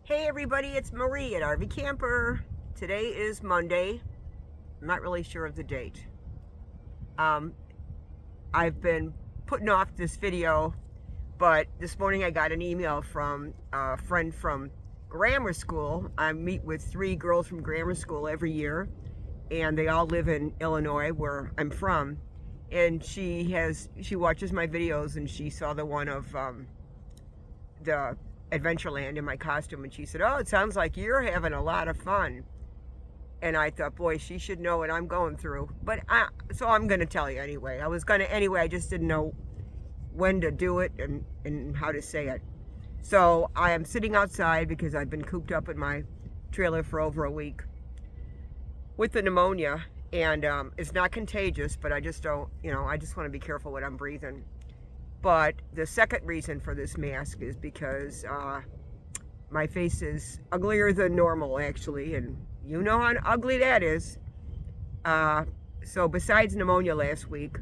Hey everybody, it's Marie at RV Camper. Today is Monday. I'm not really sure of the date. I've been putting off this video, but this morning I got an email from a friend from grammar school. I meet with 3 girls from grammar school every year, and they all live in Illinois, where I'm from. And she watches my videos, and she saw the one of the Adventureland in my costume, and she said, "Oh, it sounds like you're having a lot of fun." And I thought, boy, she should know what I'm going through. But so I'm going to tell you anyway. I just didn't know when to do it and how to say it. So I am sitting outside because I've been cooped up in my trailer for over a week with the pneumonia, and it's not contagious, but I just don't, I just want to be careful what I'm breathing. But the second reason for this mask is because my face is uglier than normal, actually, and you know how ugly that is. So besides pneumonia last week,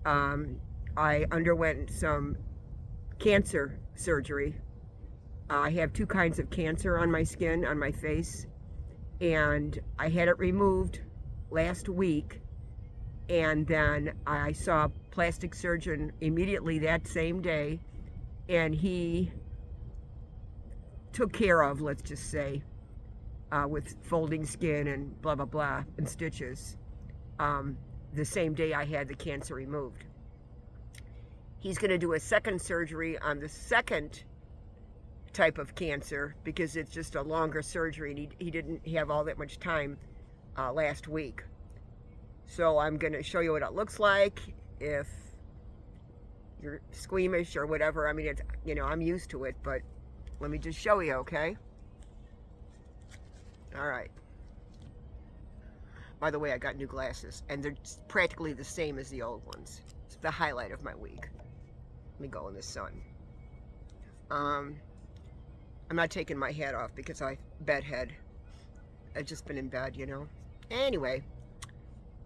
I underwent some cancer surgery. I have 2 kinds of cancer on my skin, on my face, and I had it removed last week. And then I saw a plastic surgeon immediately that same day, and he took care of, let's just say, with folding skin and blah, blah, blah, and stitches, the same day I had the cancer removed. He's going to do a second surgery on the second type of cancer because it's just a longer surgery, and he didn't have all that much time last week. So I'm going to show you what it looks like if you're squeamish or whatever. I mean, it's, I'm used to it, but let me just show you, okay? All right. By the way, I got new glasses, and they're practically the same as the old ones. It's the highlight of my week. Let me go in the sun. I'm not taking my hat off because bedhead. I've just been in bed, Anyway.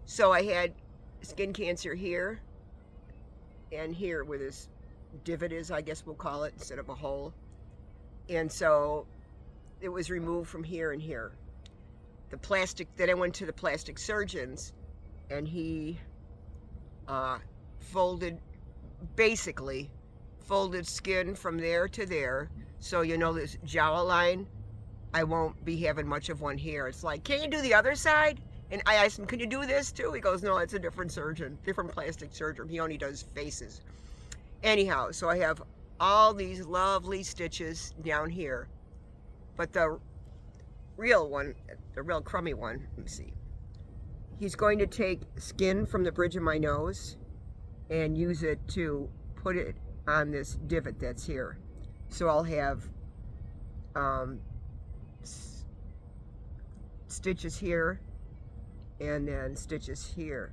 So I had skin cancer here and here where this divot is, I guess we'll call it, instead of a hole. And so it was removed from here and here. Then I went to the plastic surgeons, and he folded skin from there to there. So this jowl line, I won't be having much of one here. It's like, can you do the other side? And I asked him, can you do this too? He goes, no, it's a different surgeon, different plastic surgeon. He only does faces. Anyhow, so I have all these lovely stitches down here. But the real one, the real crummy one, let me see. He's going to take skin from the bridge of my nose and use it to put it on this divot that's here. So I'll have stitches here, and then stitches here.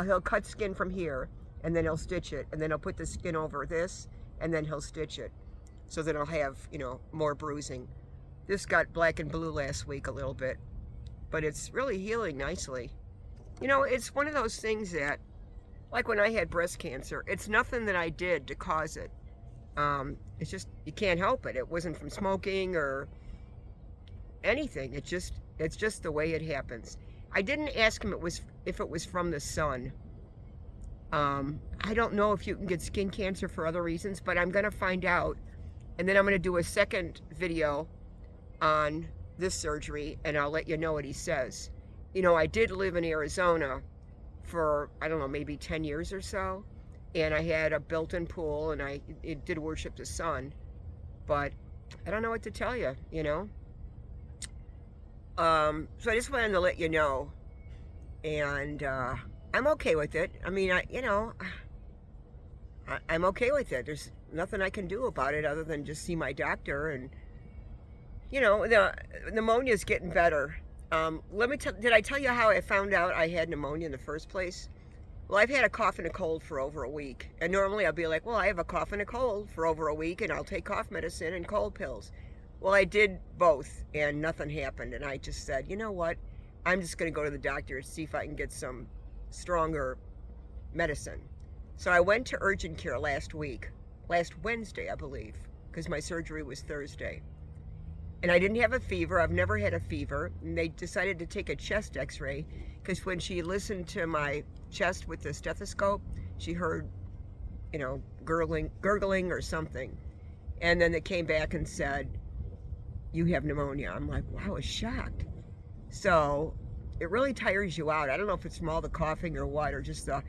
He'll cut skin from here, and then he'll stitch it, and then he'll put the skin over this, and then he'll stitch it. So then I'll have, more bruising. This got black and blue last week a little bit, but it's really healing nicely. It's one of those things that, like when I had breast cancer, it's nothing that I did to cause it. It's just, you can't help it. It wasn't from smoking or anything. It's just the way it happens. I didn't ask him if it was from the sun. I don't know if you can get skin cancer for other reasons, but I'm going to find out. And then I'm going to do a second video on this surgery, and I'll let you know what he says. I did live in Arizona for, I don't know, maybe 10 years or so. And I had a built-in pool, and I did worship the sun. But I don't know what to tell you, So I just wanted to let you know, and I'm okay with it. I mean, I'm okay with it. There's nothing I can do about it other than just see my doctor, and the pneumonia is getting better. Did I tell you how I found out I had pneumonia in the first place? Well, I've had a cough and a cold for over a week, and normally I'll be like, well, I have a cough and a cold for over a week, and I'll take cough medicine and cold pills. Well, I did both, and nothing happened, and I just said, you know what? I'm just going to go to the doctor and see if I can get some stronger medicine. So I went to urgent care last Wednesday, I believe, because my surgery was Thursday. And I didn't have a fever. I've never had a fever. And they decided to take a chest x-ray because when she listened to my chest with the stethoscope, she heard, you know, gurgling or something. And then they came back and said, you have pneumonia. I'm like, wow, I was shocked. So it really tires you out. I don't know if it's from all the coughing or what, or just the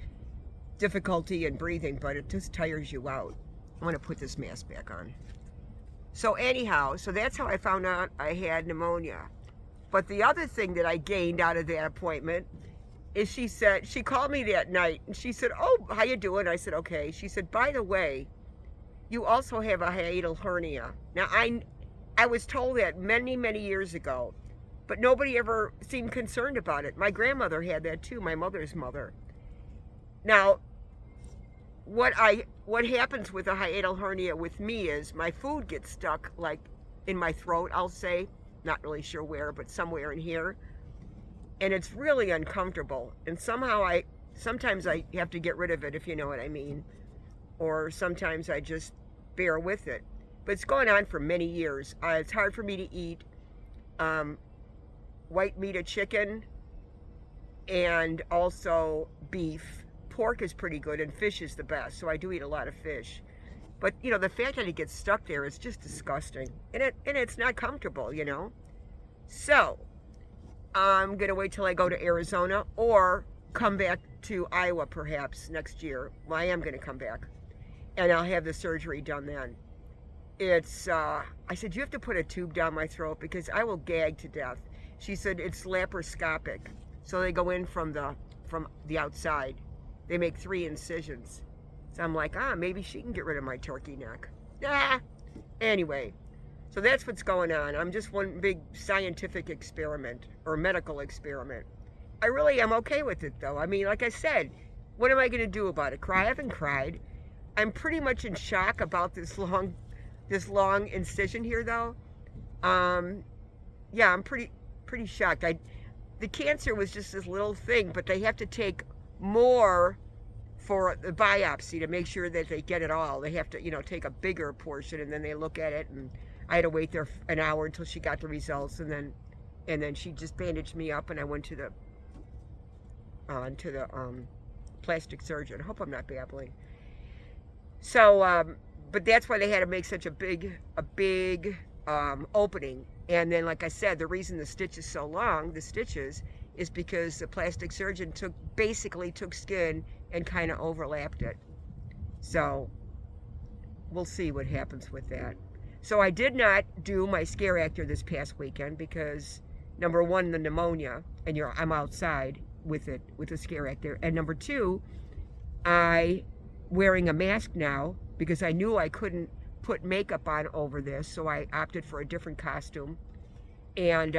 difficulty in breathing, but it just tires you out. I'm gonna put this mask back on. So anyhow, so that's how I found out I had pneumonia. But the other thing that I gained out of that appointment is she called me that night and she said, oh, how you doing? I said, okay. She said, by the way, you also have a hiatal hernia. Now, I was told that many, many years ago, but nobody ever seemed concerned about it. My grandmother had that too, my mother's mother. Now, what happens with a hiatal hernia with me is my food gets stuck like in my throat, I'll say. Not really sure where, but somewhere in here. And it's really uncomfortable. And sometimes I have to get rid of it, if you know what I mean. Or sometimes I just bear with it. But it's going on for many years. It's hard for me to eat white meat of chicken and also beef. Pork is pretty good and fish is the best, so I do eat a lot of fish. But, you know, the fact that it gets stuck there is just disgusting. And it's not comfortable, you know. So, I'm going to wait till I go to Arizona or come back to Iowa perhaps next year. Well, I am going to come back. And I'll have the surgery done then. I said, you have to put a tube down my throat because I will gag to death. She said, it's laparoscopic. So they go in from the outside. They make 3 incisions. So I'm like, maybe she can get rid of my turkey neck. Anyway, so that's what's going on. I'm just one big scientific experiment or medical experiment. I really am okay with it though. I mean, like I said, what am I going to do about it? Cry? I haven't cried. I'm pretty much in shock about this long incision here though. Yeah, I'm pretty shocked. The cancer was just this little thing, but they have to take more for the biopsy to make sure that they get it all. They have to, you know, take a bigger portion and then they look at it, and I had to wait there an hour until she got the results, and then she just bandaged me up and I went to the plastic surgeon. I hope I'm not babbling. So but that's why they had to make such a big opening. And then, like I said, the reason the stitch is so long, the stitches, is because the plastic surgeon basically took skin and kind of overlapped it. So we'll see what happens with that. So I did not do my scare actor this past weekend because number 1, the pneumonia, and I'm outside with the scare actor, and number 2, I wearing a mask now because I knew I couldn't put makeup on over this, so I opted for a different costume. And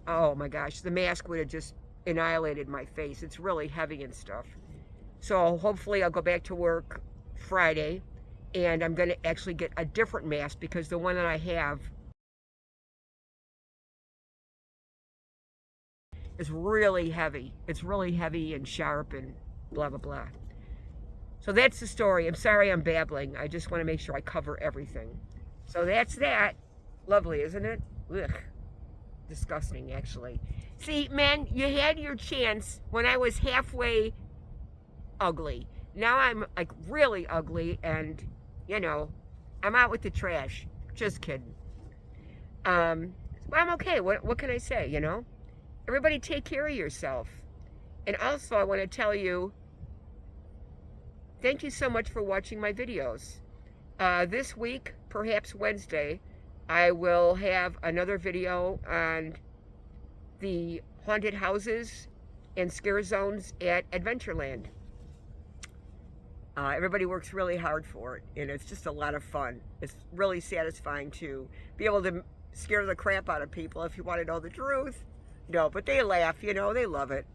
oh my gosh, the mask would have just annihilated my face. It's really heavy and stuff. So hopefully I'll go back to work Friday, and I'm going to actually get a different mask because the one that I have is really heavy. It's really heavy and sharp and blah, blah, blah. So that's the story. I'm sorry I'm babbling. I just want to make sure I cover everything. So that's that. Lovely, isn't it? Ugh. Disgusting, actually. See, men, you had your chance when I was halfway ugly. Now I'm like really ugly, and you know, I'm out with the trash. Just kidding. Well, I'm okay. What can I say, you know? Everybody take care of yourself. And also, I want to tell you, thank you so much for watching my videos. This week, perhaps Wednesday, I will have another video on the haunted houses and scare zones at Adventureland. Everybody works really hard for it, and it's just a lot of fun. It's really satisfying to be able to scare the crap out of people, if you want to know the truth. No, but they laugh, you know, they love it.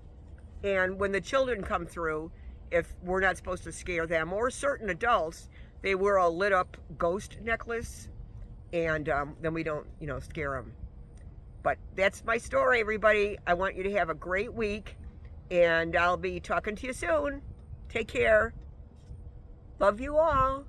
And when the children come through, if we're not supposed to scare them, or certain adults, they wear a lit up ghost necklace, and then we don't, you know, scare them. But that's my story, everybody. I want you to have a great week, and I'll be talking to you soon. Take care. Love you all.